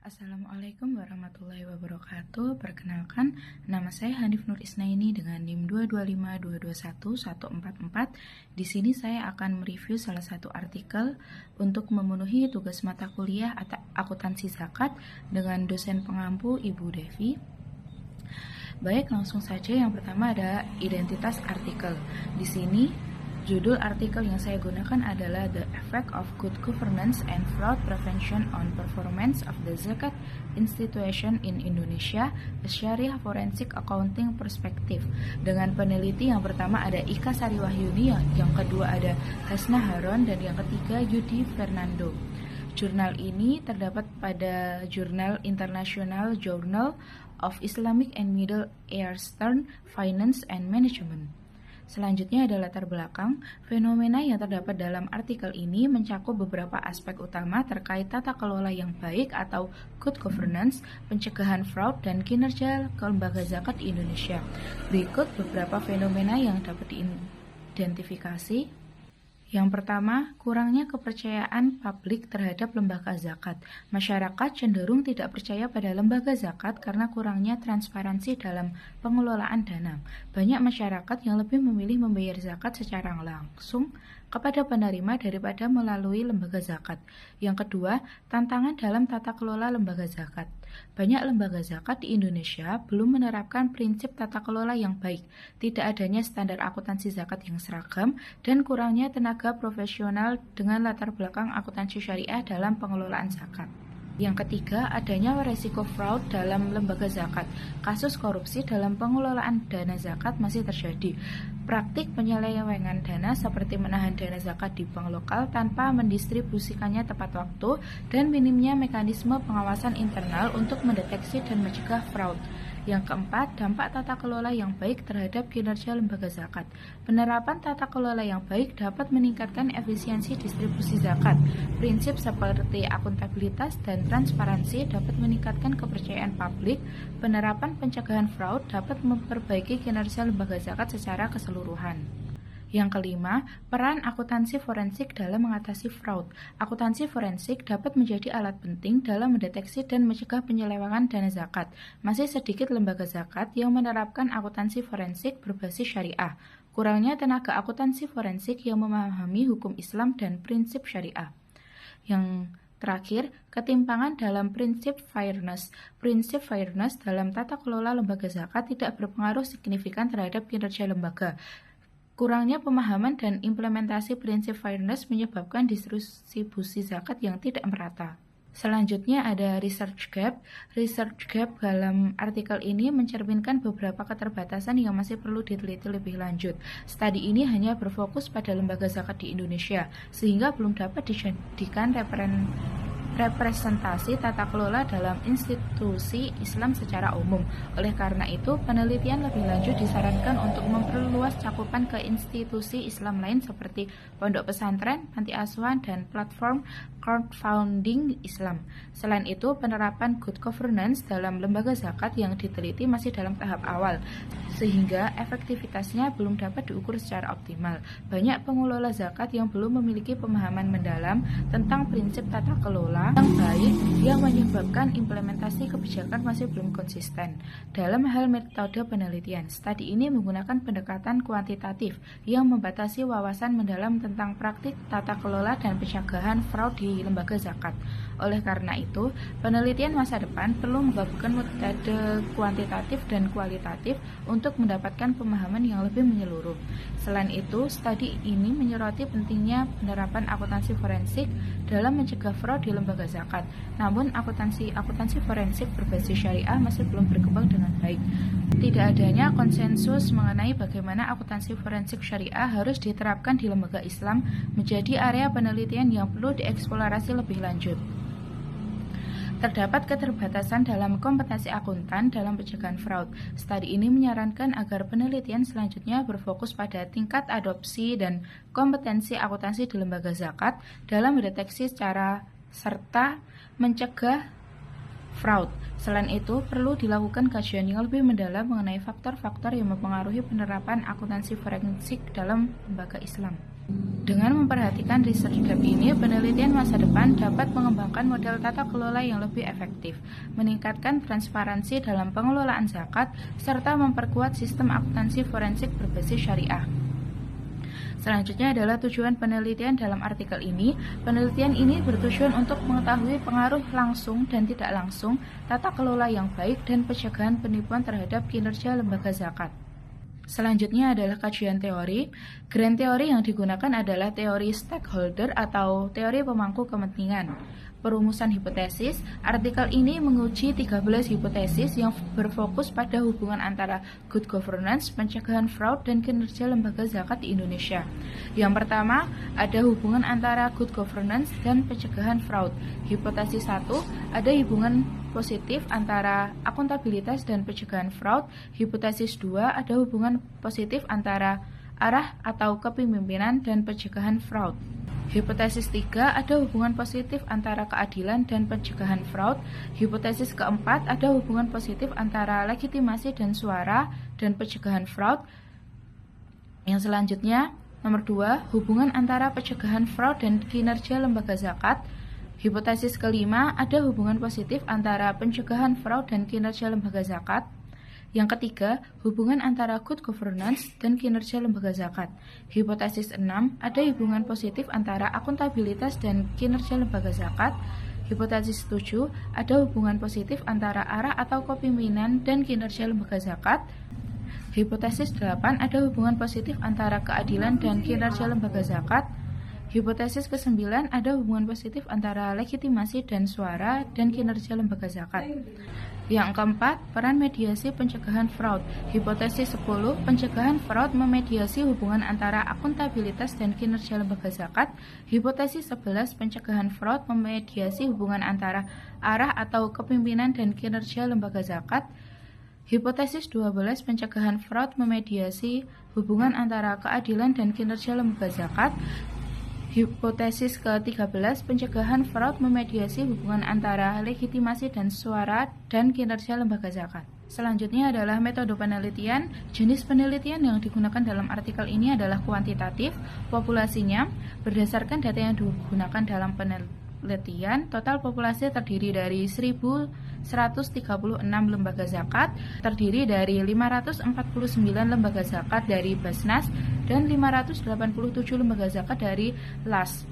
Assalamualaikum warahmatullahi wabarakatuh. Perkenalkan, nama saya Hanif Nur Isnaini dengan NIM 225221144. Di sini saya akan mereview salah satu artikel untuk memenuhi tugas mata kuliah akuntansi zakat dengan dosen pengampu Ibu Devi. Baik, langsung saja. Yang pertama ada identitas artikel. Di sini judul artikel yang saya gunakan adalah The Effect of Good Governance and Fraud Prevention on Performance of the Zakat Institution in Indonesia, a Syariah Forensic Accounting Perspective. Dengan peneliti yang pertama ada Ika Sariwahyuni, yang kedua ada Hasna Haron, dan yang ketiga Yudi Fernando. Jurnal ini terdapat pada Jurnal International Journal of Islamic and Middle Eastern Finance and Management. Selanjutnya ada latar belakang. Fenomena yang terdapat dalam artikel ini mencakup beberapa aspek utama terkait tata kelola yang baik atau good governance, pencegahan fraud, dan kinerja lembaga zakat di Indonesia. Berikut beberapa fenomena yang dapat diidentifikasi. Yang pertama, kurangnya kepercayaan publik terhadap lembaga zakat. Masyarakat cenderung tidak percaya pada lembaga zakat karena kurangnya transparansi dalam pengelolaan dana. Banyak masyarakat yang lebih memilih membayar zakat secara langsung kepada penerima daripada melalui lembaga zakat. Yang kedua, tantangan dalam tata kelola lembaga zakat. Banyak lembaga zakat di Indonesia belum menerapkan prinsip tata kelola yang baik, tidak adanya standar akuntansi zakat yang seragam, dan kurangnya tenaga profesional dengan latar belakang akuntansi syariah dalam pengelolaan zakat. Yang ketiga, adanya resiko fraud dalam lembaga zakat. Kasus korupsi dalam pengelolaan dana zakat masih terjadi. Praktik penyelewengan dana seperti menahan dana zakat di bank lokal tanpa mendistribusikannya tepat waktu, dan minimnya mekanisme pengawasan internal untuk mendeteksi dan mencegah fraud. Yang keempat, dampak tata kelola yang baik terhadap kinerja lembaga zakat. Penerapan tata kelola yang baik dapat meningkatkan efisiensi distribusi zakat. Prinsip seperti akuntabilitas dan transparansi dapat meningkatkan kepercayaan publik. Penerapan pencegahan fraud dapat memperbaiki kinerja lembaga zakat secara keseluruhan. Yang kelima, peran akuntansi forensik dalam mengatasi fraud. Akuntansi forensik dapat menjadi alat penting dalam mendeteksi dan mencegah penyelewengan dana zakat. Masih sedikit lembaga zakat yang menerapkan akuntansi forensik berbasis syariah. Kurangnya tenaga akuntansi forensik yang memahami hukum Islam dan prinsip syariah. Yang terakhir, ketimpangan dalam prinsip fairness. Prinsip fairness dalam tata kelola lembaga zakat tidak berpengaruh signifikan terhadap kinerja lembaga. Kurangnya pemahaman dan implementasi prinsip fairness menyebabkan distribusi zakat yang tidak merata. Selanjutnya ada research gap. Research gap dalam artikel ini mencerminkan beberapa keterbatasan yang masih perlu diteliti lebih lanjut. Studi ini hanya berfokus pada lembaga zakat di Indonesia, sehingga belum dapat dijadikan representasi tata kelola dalam institusi Islam secara umum. Oleh karena itu, penelitian lebih lanjut disarankan untuk memperluas cakupan ke institusi Islam lain seperti pondok pesantren, panti asuhan, dan platform crowdfunding Islam. Selain itu, penerapan good governance dalam lembaga zakat yang diteliti masih dalam tahap awal, sehingga efektivitasnya belum dapat diukur secara optimal. Banyak pengelola zakat yang belum memiliki pemahaman mendalam tentang prinsip tata kelola yang baik, yang menyebabkan implementasi kebijakan masih belum konsisten. Dalam hal metode penelitian, studi ini menggunakan pendekatan kuantitatif yang membatasi wawasan mendalam tentang praktik tata kelola dan pencegahan fraud di lembaga zakat. Oleh karena itu, penelitian masa depan perlu menggabungkan metode kuantitatif dan kualitatif untuk mendapatkan pemahaman yang lebih menyeluruh. Selain itu, studi ini menyoroti pentingnya penerapan akuntansi forensik dalam mencegah fraud di lembaga zakat. Namun, akuntansi forensik berbasis syariah masih belum berkembang dengan baik. Tidak adanya konsensus mengenai bagaimana akuntansi forensik syariah harus diterapkan di lembaga Islam menjadi area penelitian yang perlu dieksplorasi lebih lanjut. Terdapat keterbatasan dalam kompetensi akuntan dalam pencegahan fraud. Studi ini menyarankan agar penelitian selanjutnya berfokus pada tingkat adopsi dan kompetensi akuntansi di lembaga zakat dalam mendeteksi secara serta mencegah fraud. Selain itu, perlu dilakukan kajian yang lebih mendalam mengenai faktor-faktor yang mempengaruhi penerapan akuntansi forensik dalam lembaga Islam. Dengan memperhatikan research gap ini, penelitian masa depan dapat mengembangkan model tata kelola yang lebih efektif, meningkatkan transparansi dalam pengelolaan zakat, serta memperkuat sistem akuntansi forensik berbasis syariah. Selanjutnya adalah tujuan penelitian dalam artikel ini. Penelitian ini bertujuan untuk mengetahui pengaruh langsung dan tidak langsung tata kelola yang baik dan pencegahan penipuan terhadap kinerja lembaga zakat. Selanjutnya adalah kajian teori. Grand teori yang digunakan adalah teori stakeholder atau teori pemangku kepentingan. Perumusan hipotesis, artikel ini menguji 13 hipotesis yang berfokus pada hubungan antara good governance, pencegahan fraud, dan kinerja lembaga zakat di Indonesia. Yang pertama, ada hubungan antara good governance dan pencegahan fraud. Hipotesis 1, ada hubungan positif antara akuntabilitas dan pencegahan fraud. Hipotesis 2, ada hubungan positif antara arah atau kepemimpinan dan pencegahan fraud. Hipotesis 3, ada hubungan positif antara keadilan dan pencegahan fraud. Hipotesis keempat, ada hubungan positif antara legitimasi dan suara dan pencegahan fraud. Yang selanjutnya, nomor 2, hubungan antara pencegahan fraud dan kinerja lembaga zakat. Hipotesis kelima, ada hubungan positif antara pencegahan fraud dan kinerja lembaga zakat. Yang ketiga, hubungan antara good governance dan kinerja lembaga zakat. Hipotesis 6, ada hubungan positif antara akuntabilitas dan kinerja lembaga zakat. Hipotesis 7, ada hubungan positif antara arah atau kepemimpinan dan kinerja lembaga zakat. Hipotesis 8, ada hubungan positif antara keadilan dan kinerja lembaga zakat. Hipotesis ke-9, ada hubungan positif antara legitimasi dan suara dan kinerja lembaga zakat. Yang keempat, peran mediasi pencegahan fraud. Hipotesis 10, pencegahan fraud memediasi hubungan antara akuntabilitas dan kinerja lembaga zakat. Hipotesis 11, pencegahan fraud memediasi hubungan antara arah atau kepemimpinan dan kinerja lembaga zakat. Hipotesis 12, pencegahan fraud memediasi hubungan antara keadilan dan kinerja lembaga zakat. Hipotesis ke-13, pencegahan fraud memediasi hubungan antara legitimasi dan suara dan kinerja lembaga zakat. Selanjutnya adalah metode penelitian. Jenis penelitian yang digunakan dalam artikel ini adalah kuantitatif. Populasinya, berdasarkan data yang digunakan dalam penelitian, total populasi terdiri dari 1.136 lembaga zakat, terdiri dari 549 lembaga zakat dari Basnas dan 587 lembaga zakat dari LAS.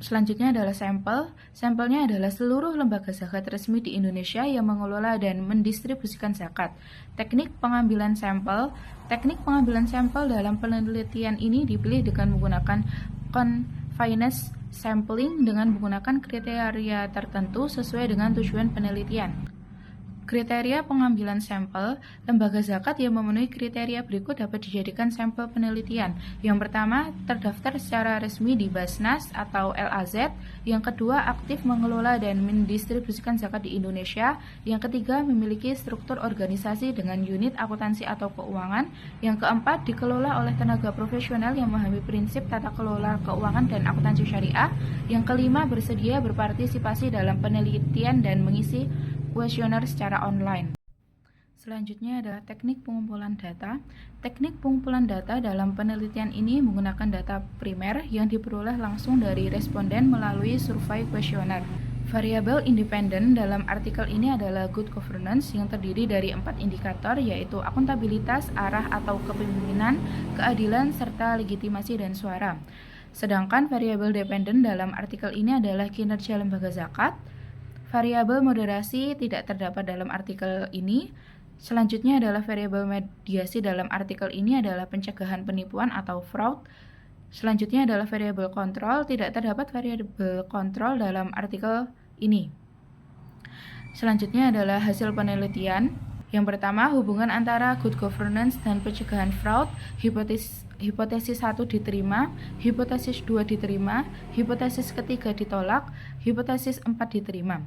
Selanjutnya adalah sampel. Sampelnya adalah seluruh lembaga zakat resmi di Indonesia yang mengelola dan mendistribusikan zakat. Teknik pengambilan sampel. Teknik pengambilan sampel dalam penelitian ini dipilih dengan menggunakan confined sampling dengan menggunakan kriteria tertentu sesuai dengan tujuan penelitian. Kriteria pengambilan sampel, lembaga zakat yang memenuhi kriteria berikut dapat dijadikan sampel penelitian. Yang pertama, terdaftar secara resmi di Basnas atau LAZ. Yang kedua, aktif mengelola dan mendistribusikan zakat di Indonesia. Yang ketiga, memiliki struktur organisasi dengan unit akuntansi atau keuangan. Yang keempat, dikelola oleh tenaga profesional yang memahami prinsip tata kelola keuangan dan akuntansi syariah. Yang kelima, bersedia berpartisipasi dalam penelitian dan mengisi kuesioner secara online. Selanjutnya adalah teknik pengumpulan data. Teknik pengumpulan data dalam penelitian ini menggunakan data primer yang diperoleh langsung dari responden melalui survei kuesioner. Variabel independen dalam artikel ini adalah good governance yang terdiri dari 4 indikator, yaitu akuntabilitas, arah atau kepemimpinan, keadilan, serta legitimasi dan suara. Sedangkan variabel dependen dalam artikel ini adalah kinerja lembaga zakat. Variabel moderasi tidak terdapat dalam artikel ini. Selanjutnya adalah variabel mediasi dalam artikel ini adalah pencegahan penipuan atau fraud. Selanjutnya adalah variabel kontrol, tidak terdapat variabel kontrol dalam artikel ini. Selanjutnya adalah hasil penelitian. Yang pertama, hubungan antara good governance dan pencegahan fraud. Hipotesis 1 diterima, hipotesis 2 diterima, hipotesis ketiga ditolak, hipotesis 4 diterima.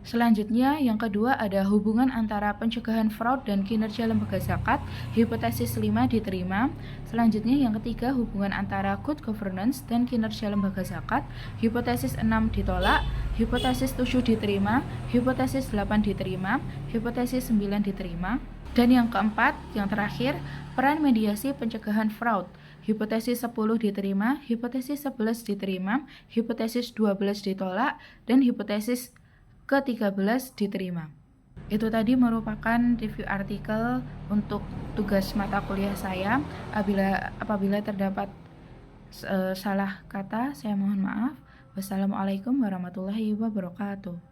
Selanjutnya, yang kedua ada hubungan antara pencegahan fraud dan kinerja lembaga zakat. Hipotesis 5 diterima. Selanjutnya, yang ketiga hubungan antara good governance dan kinerja lembaga zakat. Hipotesis 6 ditolak, hipotesis 7 diterima, hipotesis 8 diterima, hipotesis 9 diterima. Dan yang keempat, yang terakhir, peran mediasi pencegahan fraud. hipotesis 10 diterima, hipotesis 11 diterima, hipotesis 12 ditolak, dan hipotesis ke-13 diterima. Itu tadi merupakan review artikel untuk tugas mata kuliah saya. Apabila terdapat salah kata, saya mohon maaf. Wassalamualaikum warahmatullahi wabarakatuh.